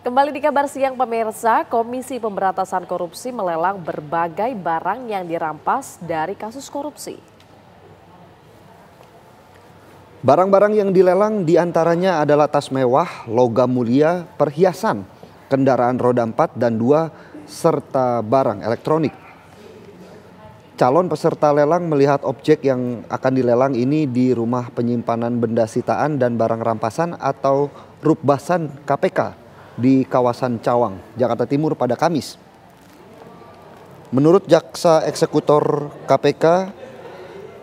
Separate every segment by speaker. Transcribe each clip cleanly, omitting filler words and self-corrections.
Speaker 1: Kembali di kabar siang pemirsa, Komisi Pemberantasan Korupsi melelang berbagai barang yang dirampas dari kasus korupsi.
Speaker 2: Barang-barang yang dilelang diantaranya adalah tas mewah, logam mulia, perhiasan, kendaraan roda 4 dan 2, serta barang elektronik. Calon peserta lelang melihat objek yang akan dilelang ini di rumah penyimpanan benda sitaan dan barang rampasan atau Rupbasan KPK di kawasan Cawang, Jakarta Timur pada Kamis. Menurut Jaksa Eksekutor KPK,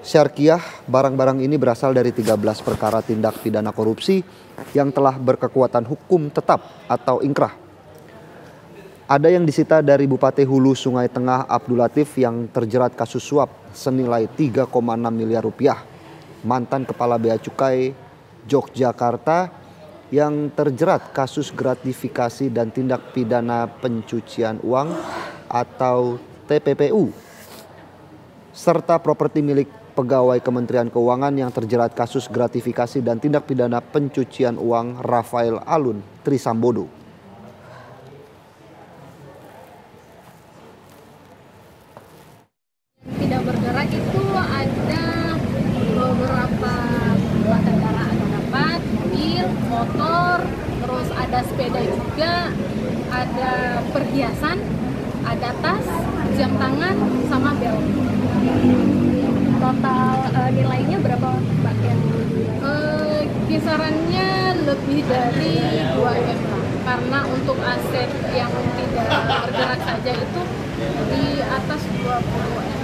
Speaker 2: Syarkiah, barang-barang ini berasal dari 13 perkara tindak pidana korupsi yang telah berkekuatan hukum tetap atau ingkrah. Ada yang disita dari Bupati Hulu Sungai Tengah Abdul Latif yang terjerat kasus suap senilai 3,6 miliar rupiah. Mantan Kepala Bea Cukai Yogyakarta yang terjerat kasus gratifikasi dan tindak pidana pencucian uang atau TPPU. Serta properti milik pegawai Kementerian Keuangan yang terjerat kasus gratifikasi dan tindak pidana pencucian uang Rafael Alun Trisambodo.
Speaker 3: Tidak bergerak itu ada beberapa kendaraan roda 4, mobil, motor, terus ada sepeda juga, ada perhiasan, ada tas, jam tangan, sama bel.
Speaker 4: Total nilainya berapa Mbak?
Speaker 3: Kisarannya lebih dari 2 M lah. Karena untuk aset yang tidak bergerak saja itu di atas 20 M.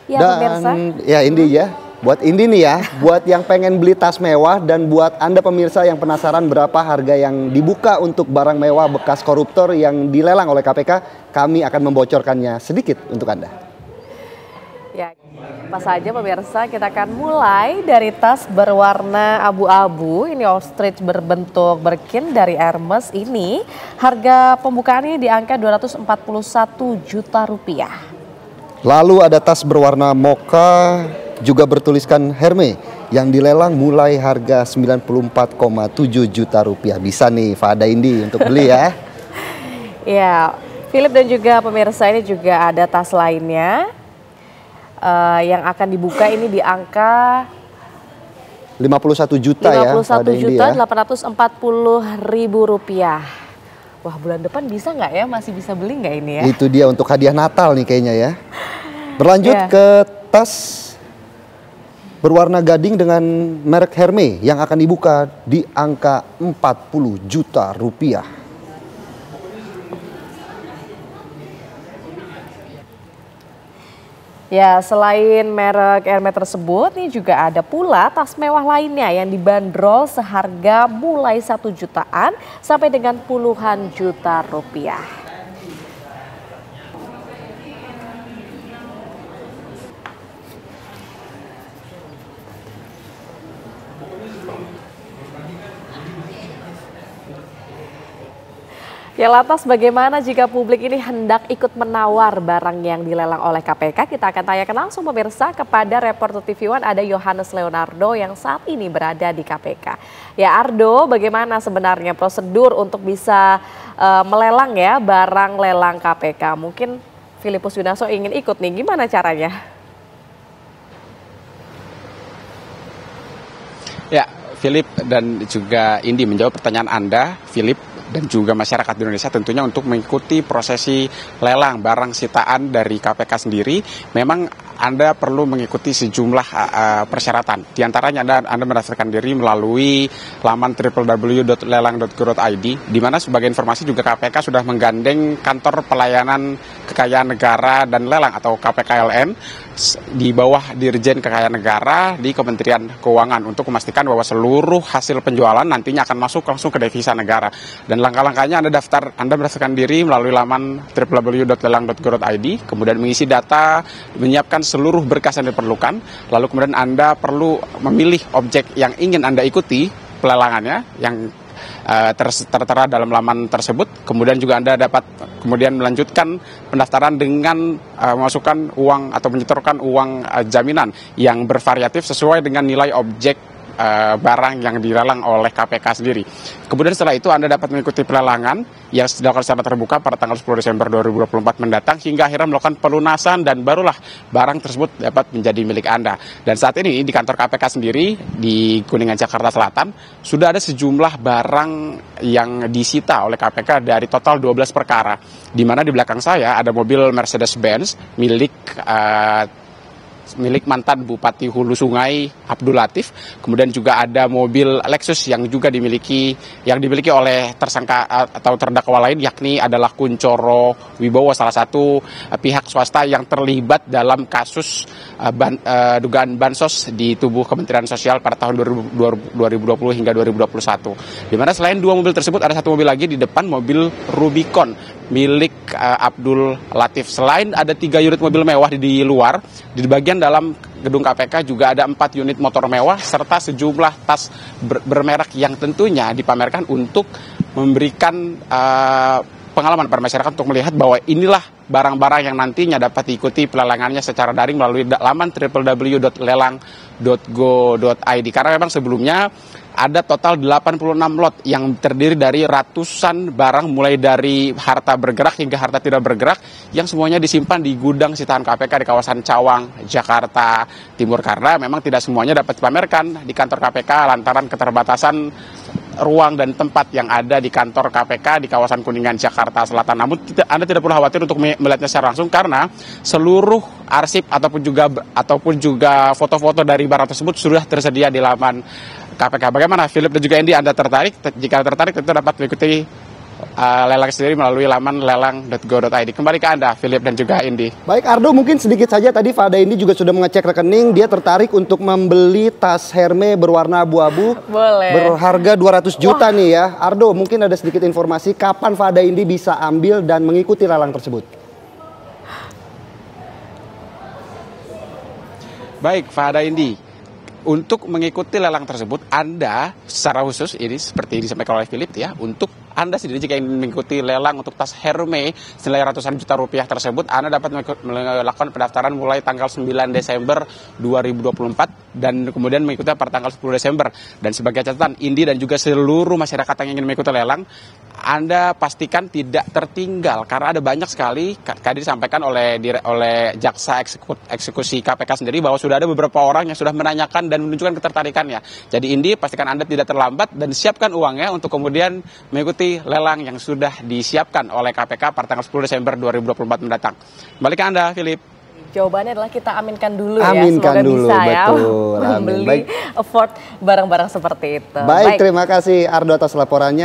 Speaker 1: Ya,
Speaker 2: Dan
Speaker 1: pemirsa.
Speaker 2: ya Indi ya, buat Indi nih ya, buat yang pengen beli tas mewah dan buat Anda pemirsa yang penasaran berapa harga yang dibuka untuk barang mewah bekas koruptor yang dilelang oleh KPK, kami akan membocorkannya sedikit untuk Anda.
Speaker 1: Ya, apa saja pemirsa, kita akan mulai dari tas berwarna abu-abu, ini ostrich berbentuk Birkin dari Hermes ini. Harga pembukaannya di angka 241 juta rupiah.
Speaker 2: Lalu ada tas berwarna mocha juga bertuliskan Hermes yang dilelang mulai harga 94,7 juta rupiah. Bisa nih Fada Indi untuk beli ya.
Speaker 1: Ya, Philip dan juga pemirsa, ini juga ada tas lainnya yang akan dibuka ini di angka
Speaker 2: 51 juta ya.
Speaker 1: 51.840.000 rupiah. Wah, bulan depan bisa nggak ya? Masih bisa beli nggak ini ya?
Speaker 2: Itu dia untuk hadiah Natal nih kayaknya ya. Berlanjut
Speaker 1: Ya.
Speaker 2: ke tas berwarna gading dengan merek Hermes yang akan dibuka di angka 40 juta rupiah.
Speaker 1: Ya, selain merek Hermes tersebut, nih juga ada pula tas mewah lainnya yang dibanderol seharga mulai 1 jutaan sampai dengan puluhan juta rupiah. Ya, lantas bagaimana jika publik ini hendak ikut menawar barang yang dilelang oleh KPK? Kita akan tanyakan langsung pemirsa kepada reporter TV One, ada Yohanes Leonardo yang saat ini berada di KPK. Ya Ardo, bagaimana sebenarnya prosedur untuk bisa melelang ya barang lelang KPK? Mungkin Filipus Yunarso ingin ikut nih, gimana caranya?
Speaker 5: Ya, Philip dan juga Indi menjawab pertanyaan Anda, Philip, dan juga masyarakat di Indonesia tentunya untuk mengikuti prosesi lelang barang sitaan dari KPK sendiri. Memang Anda perlu mengikuti sejumlah persyaratan. Di antaranya Anda mendaftarkan diri melalui laman www.lelang.go.id, di mana sebagai informasi juga KPK sudah menggandeng Kantor Pelayanan Kekayaan Negara dan Lelang atau KPKLN di bawah Dirjen Kekayaan Negara di Kementerian Keuangan untuk memastikan bahwa seluruh hasil penjualan nantinya akan masuk langsung ke devisa negara. Dan langkah-langkahnya Anda mendaftarkan diri melalui laman www.lelang.go.id, kemudian mengisi data, menyiapkan seluruh berkas yang diperlukan, lalu kemudian Anda perlu memilih objek yang ingin Anda ikuti pelelangannya yang tertera dalam laman tersebut. Kemudian juga Anda dapat kemudian melanjutkan pendaftaran dengan memasukkan uang atau menyetorkan uang jaminan yang bervariatif sesuai dengan nilai objek barang yang dilelang oleh KPK sendiri. Kemudian setelah itu Anda dapat mengikuti pelelangan yang dilakukan secara terbuka pada tanggal 10 Desember 2024 mendatang hingga akhirnya melakukan pelunasan dan barulah barang tersebut dapat menjadi milik Anda. Dan saat ini di kantor KPK sendiri di Kuningan, Jakarta Selatan sudah ada sejumlah barang yang disita oleh KPK dari total 12 perkara. Di mana di belakang saya ada mobil Mercedes-Benz milik mantan Bupati Hulu Sungai Abdul Latif. Kemudian juga ada mobil Lexus yang juga dimiliki oleh tersangka atau terdakwa lain, yakni adalah Kunchoro Wibowo, salah satu pihak swasta yang terlibat dalam kasus dugaan bansos di tubuh Kementerian Sosial pada tahun 2020 hingga 2021. Di mana selain dua mobil tersebut ada satu mobil lagi di depan, mobil Rubicon milik Abdul Latif. Selain ada 3 unit mobil mewah di luar, di bagian dalam gedung KPK juga ada 4 unit motor mewah serta sejumlah tas bermerek yang tentunya dipamerkan untuk memberikan pengalaman para masyarakat untuk melihat bahwa inilah barang-barang yang nantinya dapat diikuti pelelangannya secara daring melalui laman www.lelang.go.id. Karena memang sebelumnya ada total 86 lot yang terdiri dari ratusan barang mulai dari harta bergerak hingga harta tidak bergerak yang semuanya disimpan di gudang sitaan KPK di kawasan Cawang, Jakarta Timur. Karena memang tidak semuanya dapat dipamerkan di kantor KPK lantaran keterbatasan ruang dan tempat yang ada di kantor KPK di kawasan Kuningan, Jakarta Selatan. Namun Anda tidak perlu khawatir untuk melihatnya secara langsung karena seluruh arsip ataupun juga foto-foto dari barang tersebut sudah tersedia di laman KPK. Bagaimana Philip dan juga Indi, Anda tertarik? Jika tertarik tentu dapat mengikuti lelang sendiri melalui laman lelang.go.id. Kembali ke Anda, Philip dan juga Indi.
Speaker 2: Baik Ardo, mungkin sedikit saja tadi Fada Indi juga sudah mengecek rekening. Dia tertarik untuk membeli tas Hermes berwarna abu-abu.
Speaker 1: Boleh.
Speaker 2: Berharga 200 juta nih ya. Ardo, mungkin ada sedikit informasi kapan Fada Indi bisa ambil dan mengikuti lelang tersebut?
Speaker 5: Baik, Fada Indi. Untuk mengikuti lelang tersebut, Anda secara khusus ini seperti disampaikan oleh Philip ya, untuk Anda sendiri jika ingin mengikuti lelang untuk tas Hermes senilai ratusan juta rupiah tersebut, Anda dapat melakukan pendaftaran mulai tanggal 9 Desember 2024 dan kemudian mengikuti pada tanggal 10 Desember. Dan sebagai catatan, Indi dan juga seluruh masyarakat yang ingin mengikuti lelang, Anda pastikan tidak tertinggal karena ada banyak sekali tadi disampaikan oleh jaksa eksekusi KPK sendiri bahwa sudah ada beberapa orang yang sudah menanyakan dan menunjukkan ketertarikannya. Jadi Indi, pastikan Anda tidak terlambat dan siapkan uangnya untuk kemudian mengikuti lelang yang sudah disiapkan oleh KPK pada tanggal 10 Desember 2024 mendatang. Kembali ke Anda, Philip.
Speaker 1: Jawabannya adalah kita aminkan dulu
Speaker 2: Aminkan
Speaker 1: ya, semoga
Speaker 2: dulu,
Speaker 1: bisa
Speaker 2: betul.
Speaker 1: ya membeli
Speaker 2: Baik.
Speaker 1: afford barang-barang seperti itu.
Speaker 2: Baik, terima kasih Ardo atas laporannya.